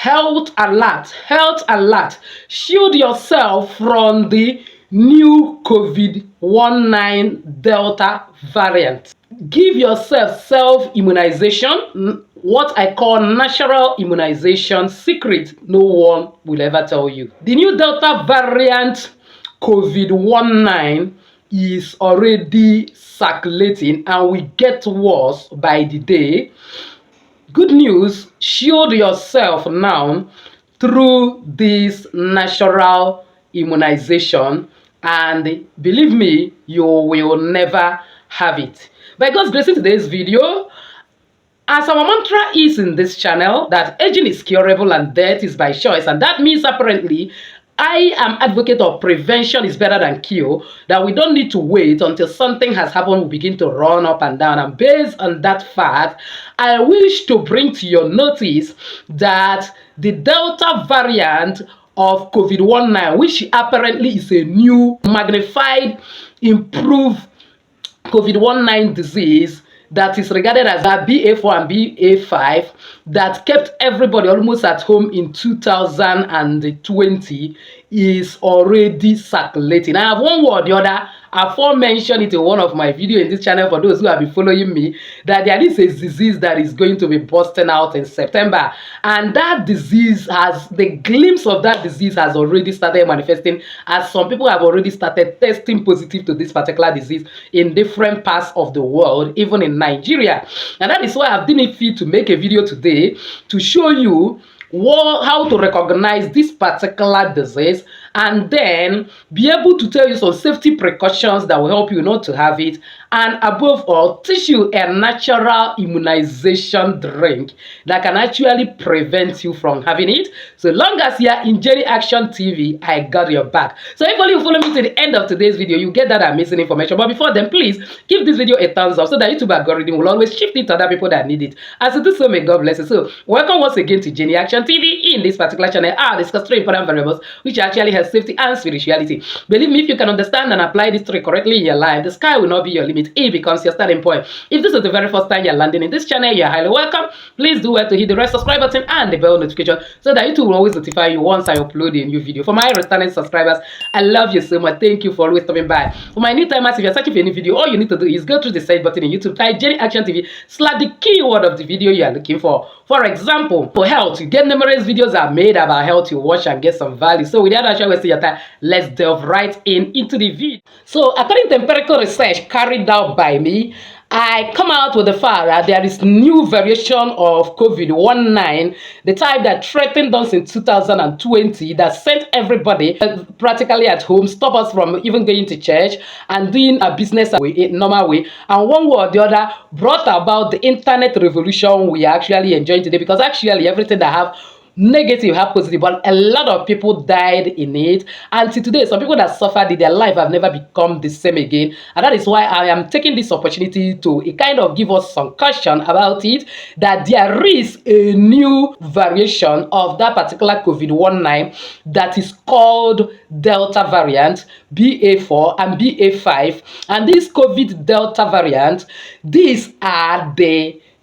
health alert, health alert. Shield yourself from the new COVID-19 Delta variant. Give yourself self-immunization, what I call natural immunization secret no one will ever tell you. The new Delta variant COVID-19 is already circulating and will get worse by the day. Good news, shield yourself now through this natural immunization, and believe me, you will never have it. By God's grace, in today's video, as our mantra is in this channel, that aging is curable and death is by choice, and that means apparently I am advocate of prevention is better than cure, that we don't need to wait until something has happened, we begin to run up and down. And based on that fact, I wish to bring to your notice that the Delta variant of COVID-19, which apparently is a new, magnified, improved COVID-19 disease that is regarded as a BA.4 and BA.5 that kept everybody almost at home in 2020 is already circulating. I have one word or the other. I aforementioned it in one of my videos in this channel for those who have been following me, that there is a disease that is going to be busting out in September, and that disease has, the glimpse of that disease has already started manifesting, as some people have already started testing positive to this particular disease in different parts of the world, even in Nigeria. And that is why I've deemed it fit to make a video today to show you how to recognize this particular disease, and then be able to tell you some safety precautions that will help you not to have it, and above all, teach you a natural immunization drink that can actually prevent you from having it. So long as you are in Jenny Action TV, I got your back. So if you follow me to the end of today's video, you get that amazing information. But before then, please give this video a thumbs up so that YouTube algorithm will always shift it to other people that need it. As you do so, may God bless you. So welcome once again to Jenny Action TV. In this particular channel, I discuss three important variables which actually have safety and spirituality. Believe me, if you can understand and apply these three correctly in your life, the sky will not be your limit. It becomes your starting point. If this is the very first time you're landing in this channel, you're highly welcome. Please do well to hit the red subscribe button and the bell notification so that YouTube will always notify you once I upload a new video. For my returning subscribers, I love you so much. Thank you for always coming by. For my new timers, if you're searching for any video, all you need to do is go through the search button in YouTube, type Jenny Action TV, select the keyword of the video you are looking for. For example, for health, you get numerous videos are made about health, you watch and get some value. So without actually wasting your time, let's delve right into the video. So according to empirical research carried out by me, I come out with the fact that there is new variation of COVID-19, the type that threatened us in 2020, that sent everybody practically at home, stop us from even going to church and doing a business in normal way. And one way or the other brought about the internet revolution we are actually enjoying today, because actually everything that have negative have positive, but a lot of people died in it. And till today, some people that suffered in their life have never become the same again. And that is why I am taking this opportunity to kind of give us some caution about it, that there is a new variation of that particular COVID-19 that is called Delta variant, BA.4 and BA.5. And this COVID Delta variant, these are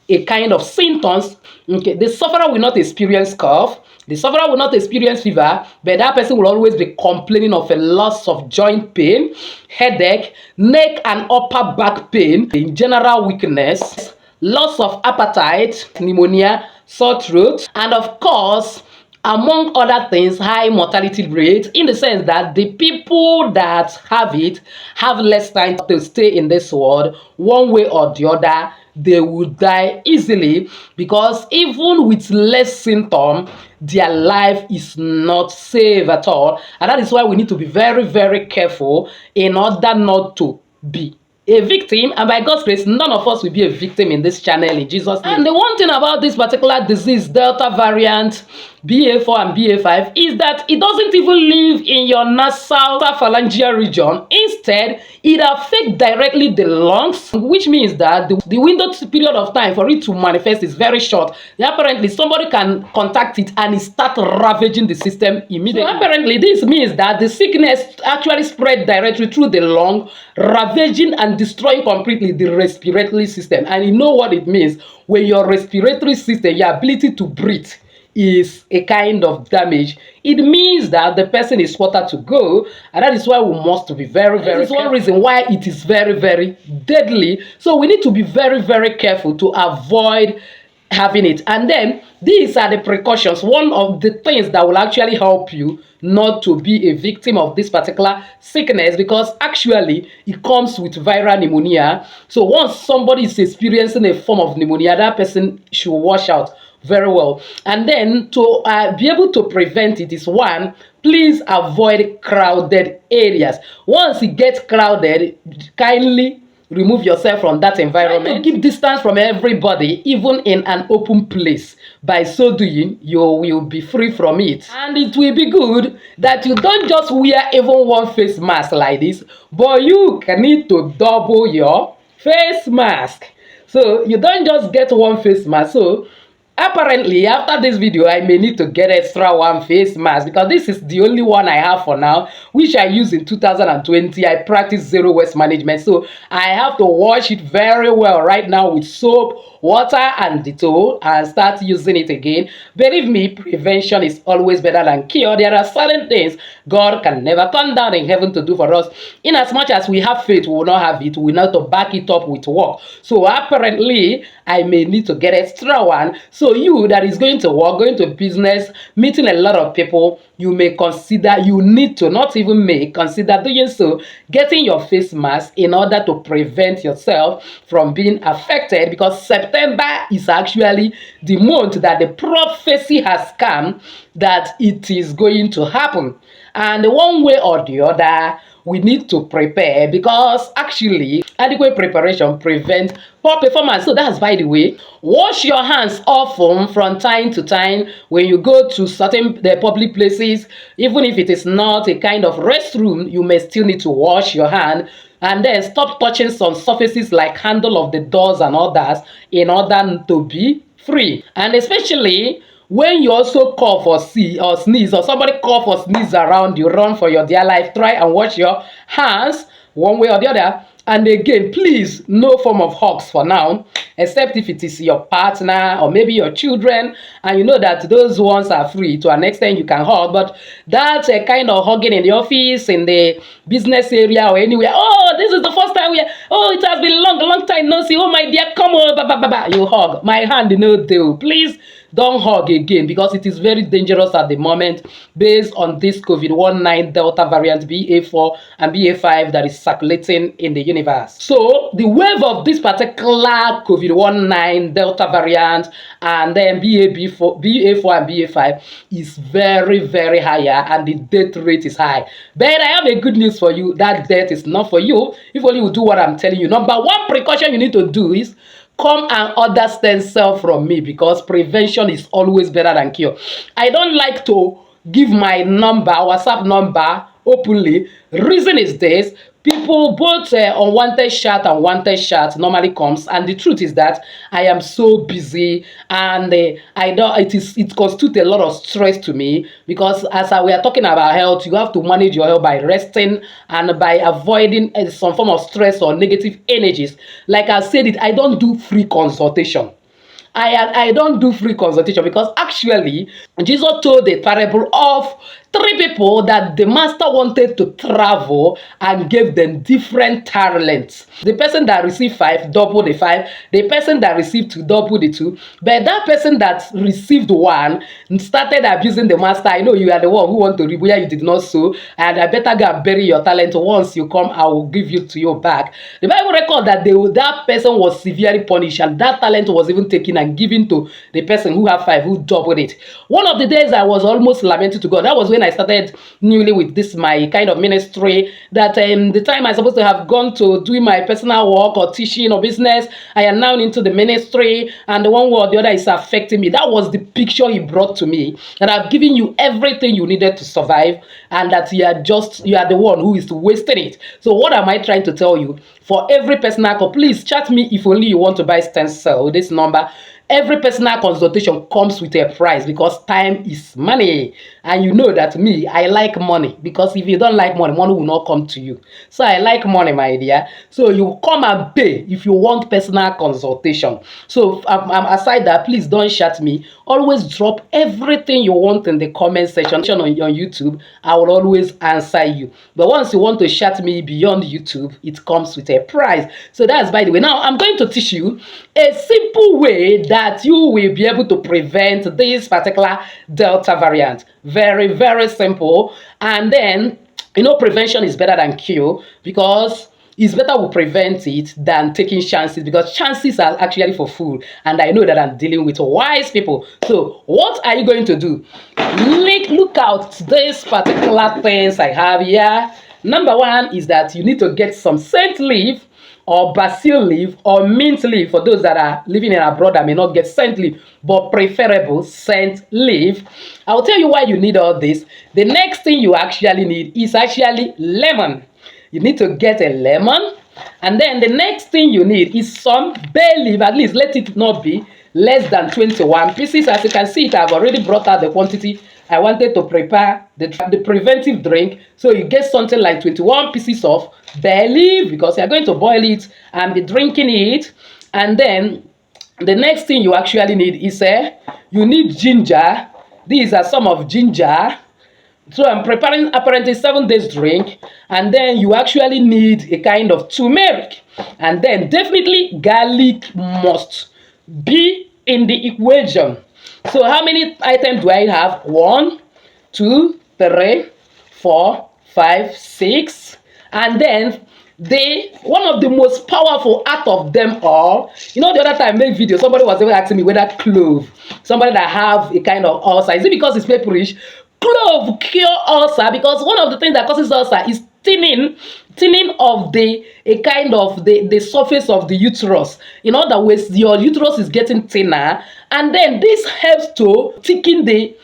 a kind of symptoms. Okay, the sufferer will not experience cough, the sufferer will not experience fever, but that person will always be complaining of a loss of joint pain, headache, neck and upper back pain, in general weakness, loss of appetite, pneumonia, sore throat, and of course, among other things, high mortality rate, in the sense that the people that have it have less time to stay in this world. One way or the other, they will die easily, because even with less symptom, their life is not safe at all. And that is why we need to be very, very careful in order not to be a victim. And by God's grace, none of us will be a victim in this channel, in Jesus' name. And the one thing about this particular disease, Delta variant, BA.4 and BA.5, is that it doesn't even live in your nasal pharyngeal region. Instead, it affects directly the lungs, which means that the window period of time for it to manifest is very short. Apparently, somebody can contact it and it start ravaging the system immediately. So apparently, this means that the sickness actually spread directly through the lung, ravaging and destroying completely the respiratory system. And you know what it means when your respiratory system, your ability to breathe, is a kind of damage, it means that the person is further to go, and that is why we must be very careful. This is one reason why it is very deadly. So we need to be very careful to avoid having it. And then these are the precautions, one of the things that will actually help you not to be a victim of this particular sickness, because actually it comes with viral pneumonia. So once somebody is experiencing a form of pneumonia, that person should wash out very well. And then to be able to prevent it is, one, please avoid crowded areas. Once it gets crowded, kindly remove yourself from that environment. Keep distance from everybody, even in an open place. By so doing, you will be free from it. And it will be good that you don't just wear even one face mask like this, but you can need to double your face mask. So you don't just get one face mask. So apparently, after this video, I may need to get extra one face mask, because this is the only one I have for now, which I used in 2020. I practice zero waste management, so I have to wash it very well right now with soap, water, and Dettol, and start using it again. Believe me, prevention is always better than cure. There are certain things God can never come down in heaven to do for us. In as much as we have faith, we will not have it. We need to back it up with work. So apparently, I may need to get extra one. So you that is going to work, going to business, meeting a lot of people, you may consider, you need to, not even may, consider doing so, getting your face mask in order to prevent yourself from being affected, because September is actually the month that the prophecy has come that it is going to happen. And one way or the other, we need to prepare, because actually adequate preparation prevents poor performance. So that's, by the way, wash your hands often from time to time when you go to certain public places. Even if it is not a kind of restroom, you may still need to wash your hand. And then stop touching some surfaces like handle of the doors and others in order to be free. And especially when you also cough or sneeze, or somebody cough or sneeze around you, run for your dear life. Try and wash your hands one way or the other. And again, please, no form of hugs for now, except if it is your partner or maybe your children, and you know that those ones are free. To an extent, you can hug, but that's a kind of hugging in the office, in the business area, or anywhere. Oh, this is the first time it has been long time no see. Oh, my dear, come on, you hug. My hand, no deal. Please don't hug again, because it is very dangerous at the moment based on this COVID-19 Delta variant BA.4 and BA.5 that is circulating in the universe. So the wave of this particular COVID-19 Delta variant and then BA.4 and BA.5 is very higher, and the death rate is high. But I have a good news for you. That death is not for you if only you do what I'm telling you. Number one precaution you need to do is come and order stem cell from me, because prevention is always better than cure. I don't like to give my number, WhatsApp number, openly. Reason is this: people, both unwanted chat and wanted chat normally comes, and the truth is that I am so busy, and I know it constitutes a lot of stress to me, because as we are talking about health, you have to manage your health by resting and by avoiding some form of stress or negative energies. Like I said, I don't do free consultation. I don't do free consultation, because actually Jesus told the parable of three people that the master wanted to travel and gave them different talents. The person that received 5 double the 5, the person that received 2 double the 2, but that person that received 1 started abusing the master. I know you are the one who want to reap where you did not sow, and I better go and bury your talent. Once you come, I will give you to your back. The Bible record that that person was severely punished, and that talent was even taken and given to the person who had 5, who doubled it. One of the days I was almost lamenting to God. That was when I started newly with this my kind of ministry, that the time I'm supposed to have gone to doing my personal work or teaching or business, I am now into the ministry, and the one way or the other is affecting me. That was the picture he brought to me, that I've given you everything you needed to survive, and that you are the one who is wasting it. So what am I trying to tell you? For every personal call, please chat me if only you want to buy stem cell. This number every personal consultation comes with a price because time is money. And you know that me, I like money, because if you don't like money, money will not come to you. So I like money, my dear. So you come and pay if you want personal consultation. So aside that, please don't chat me. Always drop everything you want in the comment section on YouTube. I will always answer you. But once you want to chat me beyond YouTube, it comes with a price. So that's by the way. Now I'm going to teach you a simple way that you will be able to prevent this particular Delta variant. Very, very simple. And then, you know, prevention is better than cure, because it's better we prevent it than taking chances, because chances are actually for food. And I know that I'm dealing with wise people. So what are you going to do? Look out these particular things I have here. Number one is that you need to get some scent leaf, or basil leaf, or mint leaf for those that are living in abroad that may not get scent leaf, but preferable scent leaf. I'll tell you why you need all this. The next thing you actually need is actually lemon. You need to get a lemon. And then the next thing you need is some bay leaf. At least let it not be less than 21 pieces. As you can see, I've already brought out the quantity I wanted to prepare the preventive drink. So you get something like 21 pieces of bay leaf, because you're going to boil it and be drinking it. And then the next thing you actually need is you need ginger. These are some of ginger. So I'm preparing apparently 7 days drink. And then you actually need a kind of turmeric. And then definitely garlic must be in the equation. So how many items do I have? 1, 2, 3, 4, 5, 6. And then one of the most powerful out of them all, you know, the other time I made video, somebody was even asking me whether clove, somebody that have a kind of ulcer, is it because it's pepperish? Clove cure ulcer, because one of the things that causes ulcer is thinning of the surface of the uterus. In other words, your uterus is getting thinner, and then this helps to thicken the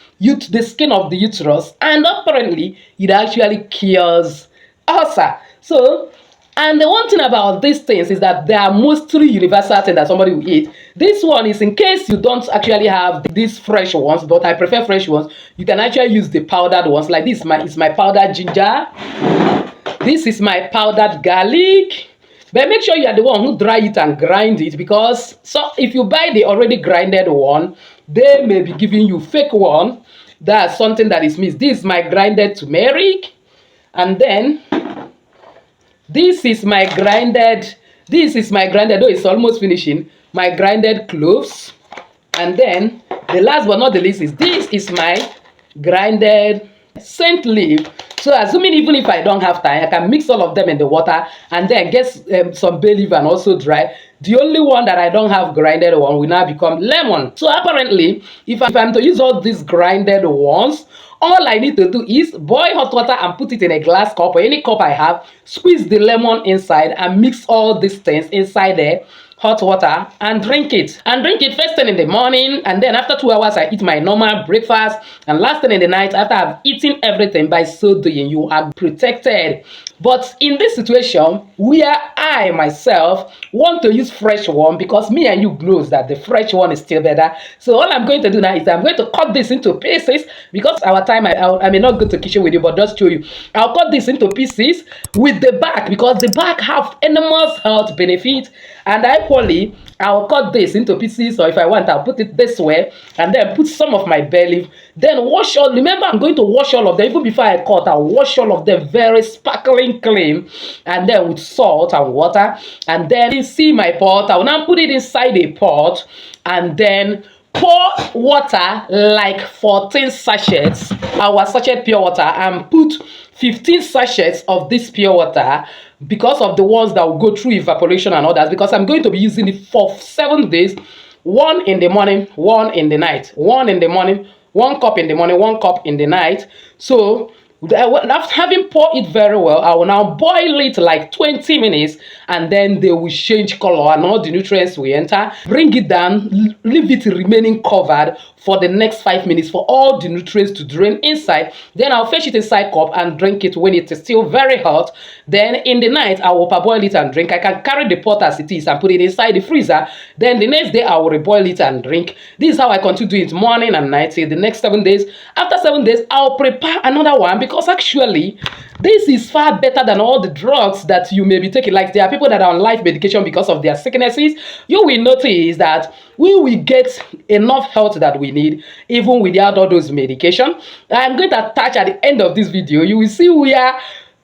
skin of the uterus, and apparently it actually cures ulcer. So, and the one thing about these things is that they are mostly universal things that somebody will eat. This one is in case you don't actually have these fresh ones, but I prefer fresh ones. You can actually use the powdered ones. Like this is my powdered ginger. This is my powdered garlic. But make sure you are the one who dry it and grind it, because so if you buy the already grinded one, they may be giving you fake one. That's something that is missed. This is my grinded turmeric. And then this is my grinded, though it's almost finishing, my grinded cloves. And then the last but not the least is this is my grinded scent leaf. So assuming even if I don't have time, I can mix all of them in the water and then get some bay leaf and also dry. The only one that I don't have grinded one will now become lemon. So apparently, if I'm to use all these grinded ones, all I need to do is boil hot water and put it in a glass cup or any cup I have, squeeze the lemon inside and mix all these things inside there, hot water, and drink it. And drink it first thing in the morning, and then after 2 hours I eat my normal breakfast, and last thing in the night after I've eaten everything. By so doing, you are protected. But in this situation where I myself want to use fresh one, because me and you knows that the fresh one is still better. So all I'm going to do now is I'm going to cut this into pieces, because our time I may not go to kitchen with you, but just show you. I'll cut this into pieces with the back, because the back have enormous health benefit. And equally, I'll cut this into pieces, or if I want, I'll put it this way, and then put some of my bay leaf. Then wash all. Remember, I'm going to wash all of them. Even before I cut, I'll wash all of them very sparkling clean, and then with salt and water. And then you see my pot. I will now put it inside a pot, and then pour water like 14 sachets, our sachet pure water, and put 15 sachets of this pure water, because of the ones that will go through evaporation and others, because I'm going to be using it for 7 days, 1 in the morning, 1 in the night, 1 in the morning, 1 cup in the morning, 1 cup in the night. So after having poured it very well, I will now boil it like 20 minutes, and then they will change color and all the nutrients will enter. Bring it down, leave it remaining covered for the next 5 minutes for all the nutrients to drain inside. Then I'll fetch it inside cup and drink it when it is still very hot. Then in the night, I will parboil it and drink. I can carry the pot as it is and put it inside the freezer. Then the next day, I will reboil it and drink. This is how I continue doing it morning and night till the next 7 days. After 7 days, I'll prepare another one, because actually, this is far better than all the drugs that you may be taking. Like, there are people that are on life medication because of their sicknesses. You will notice that we will get enough health that we need even without all those medication. I'm going to attach at the end of this video. You will see where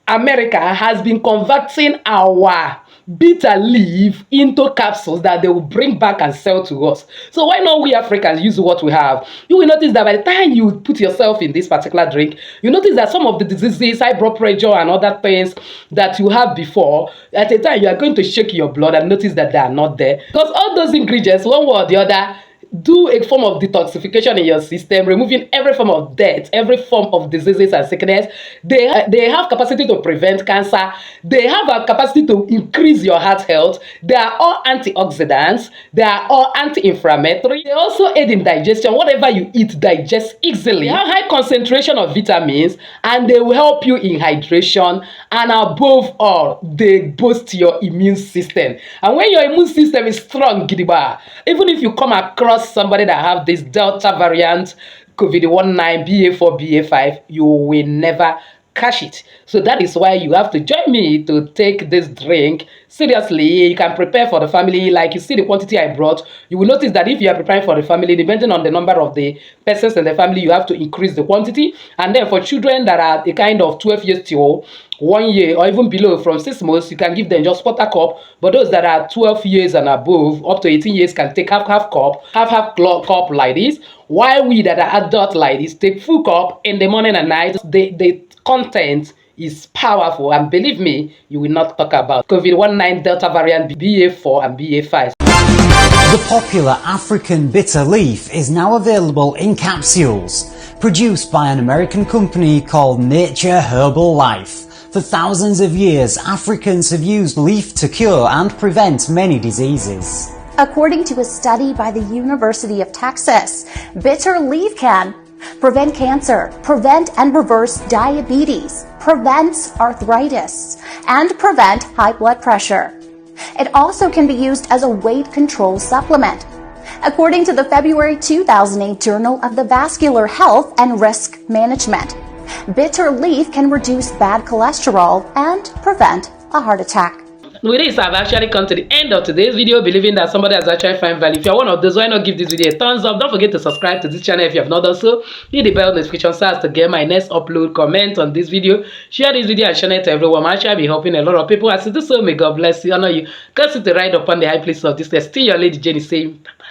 America has been converting our bitter leaf into capsules that they will bring back and sell to us. So why not we Africans use what we have? You will notice that by the time you put yourself in this particular drink, you notice that some of the diseases, high blood pressure and other things that you have before, at a time you are going to shake your blood and notice that they are not there. Because all those ingredients, one way or the other, do a form of detoxification in your system, removing every form of death, every form of diseases and sickness. They have capacity to prevent cancer. They have a capacity to increase your heart health. They are all antioxidants. They are all anti-inflammatory. They also aid in digestion. Whatever you eat digests easily. They have high concentration of vitamins, and they will help you in hydration. And above all, they boost your immune system. And when your immune system is strong, gidigba, even if you come across somebody that have this Delta variant, COVID-19, BA.4, BA.5, you will never catch it. So that is why you have to join me to take this drink seriously. You can prepare for the family. Like you see the quantity I brought, you will notice that if you are preparing for the family, depending on the number of the persons in the family, you have to increase the quantity. And then for children that are a kind of 12 years to 1 year or even below, from 6 months, you can give them just quarter cup. But those that are 12 years and above, up to 18 years, can take half cup like this. While we that are adult like this take full cup in the morning and night. The content is powerful, and believe me, you will not talk about COVID-19 Delta variant, BA.4 and BA.5. The popular African bitter leaf is now available in capsules, produced by an American company called Nature Herbal Life. For thousands of years, Africans have used leaf to cure and prevent many diseases. According to a study by the University of Texas, bitter leaf can prevent cancer, prevent and reverse diabetes, prevents arthritis, and prevent high blood pressure. It also can be used as a weight control supplement. According to the February 2008 Journal of the Vascular Health and Risk Management, bitter leaf can reduce bad cholesterol and prevent a heart attack. With this, I've actually come to the end of today's video, believing that somebody has actually found value. If you're one of those, why not give this video a thumbs up? Don't forget to subscribe to this channel if you have not done so. Hit the bell notification so as to get my next upload. Comment on this video, share this video and share it to everyone. I'm actually be helping a lot of people. As you do so, may God bless you, honor you. Cause it to ride upon the high place of this. Still your lady Jenny saying bye.